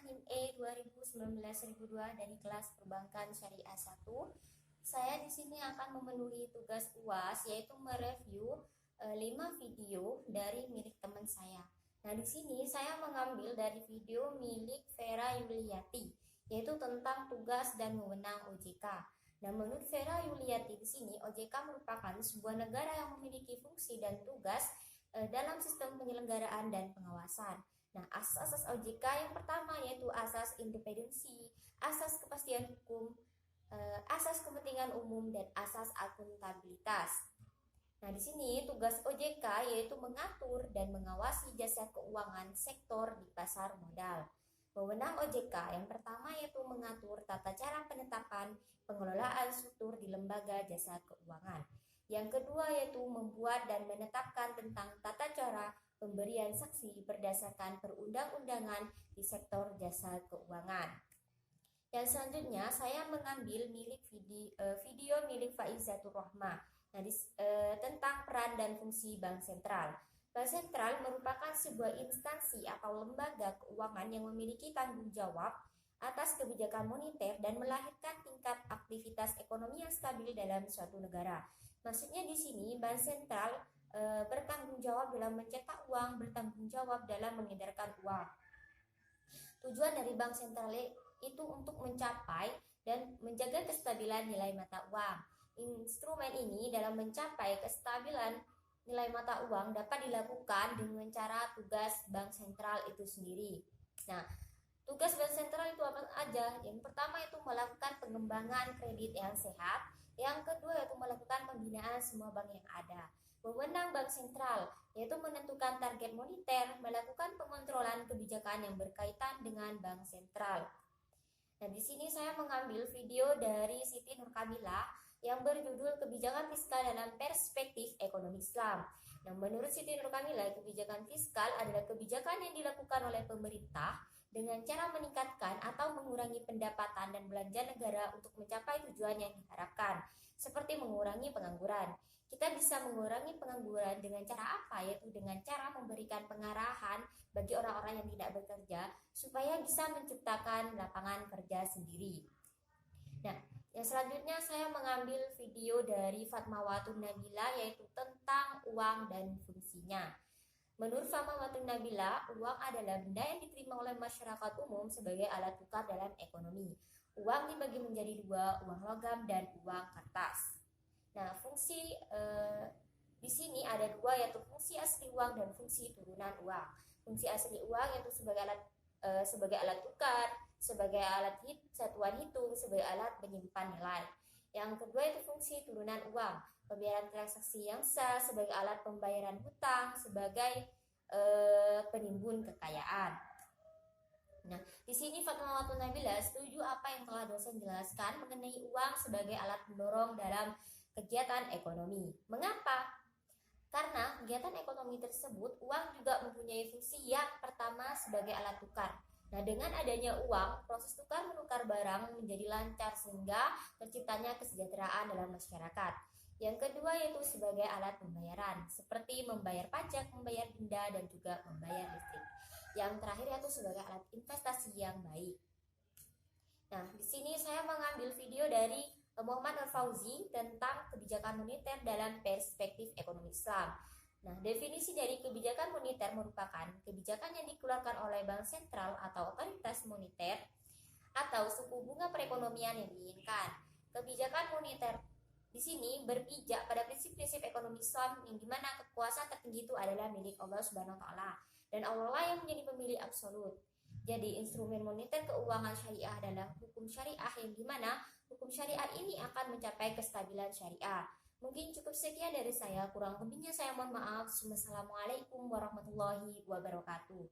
NIM-E 2019-1002 dari kelas Perbankan Syariah 1. Saya di sini akan memenuhi tugas UAS, yaitu mereview 5 video dari milik teman saya. Nah, di sini saya mengambil dari video milik Vera Yuliati, yaitu tentang tugas dan wewenang OJK. Nah, menurut Vera Yuliati di sini, OJK merupakan sebuah negara yang memiliki fungsi dan tugas dalam sistem penyelenggaraan dan pengawasan. Nah, asas OJK yang pertama yaitu asas independensi, asas kepastian hukum, asas kepentingan umum, dan asas akuntabilitas. Nah, di sini tugas OJK yaitu mengatur dan mengawasi jasa keuangan sektor di pasar modal. Wewenang OJK yang pertama yaitu mengatur tata cara penetapan pengelolaan struktur di lembaga jasa keuangan. Yang kedua yaitu membuat dan menetapkan tentang tata cara pemberian saksi berdasarkan perundang-undangan di sektor jasa keuangan. Yang selanjutnya saya mengambil video milik Faizatur Rahmah tentang peran dan fungsi Bank Sentral. Bank Sentral merupakan sebuah instansi atau lembaga keuangan yang memiliki tanggung jawab atas kebijakan moneter dan melahirkan tingkat aktivitas ekonomi yang stabil dalam suatu negara. Maksudnya di sini Bank Sentral bertanggung jawab dalam mencetak uang, bertanggung jawab dalam mengedarkan uang. Tujuan dari Bank Sentral itu untuk mencapai dan menjaga kestabilan nilai mata uang. Instrumen ini dalam mencapai kestabilan nilai mata uang dapat dilakukan dengan cara tugas Bank Sentral itu sendiri. Nah, tugas Bank Sentral itu apa aja? Yang pertama itu melakukan pengembangan kredit yang sehat. Yang kedua yaitu melakukan pembinaan semua bank yang ada. Wewenang Bank Sentral yaitu menentukan target moneter, melakukan pengontrolan kebijakan yang berkaitan dengan Bank Sentral. Nah, di sini saya mengambil video dari Siti Nurkamila yang berjudul Kebijakan Fiskal dalam Perspektif Ekonomi Islam. Nah, menurut Siti Nurkamila, kebijakan fiskal adalah kebijakan yang dilakukan oleh pemerintah dengan cara meningkatkan atau mengurangi pendapatan dan belanja negara untuk mencapai tujuan yang diharapkan, seperti mengurangi pengangguran. Kita bisa mengurangi pengangguran dengan cara apa? Yaitu dengan cara memberikan pengarahan bagi orang-orang yang tidak bekerja supaya bisa menciptakan lapangan kerja sendiri. Nah, yang selanjutnya saya mengambil video dari Fatmawatun Nabila yaitu tentang uang dan fungsinya. Menurut Fatmawatun Nabila, uang adalah benda yang diterima oleh masyarakat umum sebagai alat tukar dalam ekonomi. Uang dibagi menjadi dua, uang logam dan uang kertas. Nah, fungsi di sini ada dua, yaitu fungsi asli uang dan fungsi turunan uang. Fungsi asli uang yaitu sebagai alat tukar, sebagai alat satuan hitung, sebagai alat penyimpan nilai. Yang kedua itu fungsi turunan uang, pembayaran transaksi yang sah, sebagai alat pembayaran hutang, sebagai penimbun kekayaan. Nah, di sini Fatmawatun Nabila setuju apa yang telah dosen jelaskan mengenai uang sebagai alat pendorong dalam kegiatan ekonomi. Mengapa? Karena kegiatan ekonomi tersebut, uang juga mempunyai fungsi yang pertama sebagai alat tukar. Nah, dengan adanya uang, proses tukar menukar barang menjadi lancar sehingga terciptanya kesejahteraan dalam masyarakat. Yang kedua yaitu sebagai alat pembayaran, seperti membayar pajak, membayar denda, dan juga membayar listrik. Yang terakhir yaitu sebagai alat investasi yang baik. Nah, di sini saya mengambil video dari Muhammad Al-Fauzi tentang kebijakan moneter dalam perspektif ekonomi Islam. Nah, definisi dari kebijakan moneter merupakan kebijakan yang dikeluarkan oleh Bank Sentral atau otoritas moneter atau suku bunga perekonomian yang diinginkan. Kebijakan moneter di sini berpijak pada prinsip-prinsip ekonomi Islam yang dimana kekuasaan tertinggi itu adalah milik Allah Subhanahu wa taala dan Allah lah yang menjadi pemilik absolut. Jadi instrumen moneter keuangan syariah adalah hukum syariah yang dimana hukum syariah ini akan mencapai kestabilan syariah. Mungkin cukup sekian dari saya, kurang lebihnya saya mohon maaf. Wassalamualaikum warahmatullahi wabarakatuh.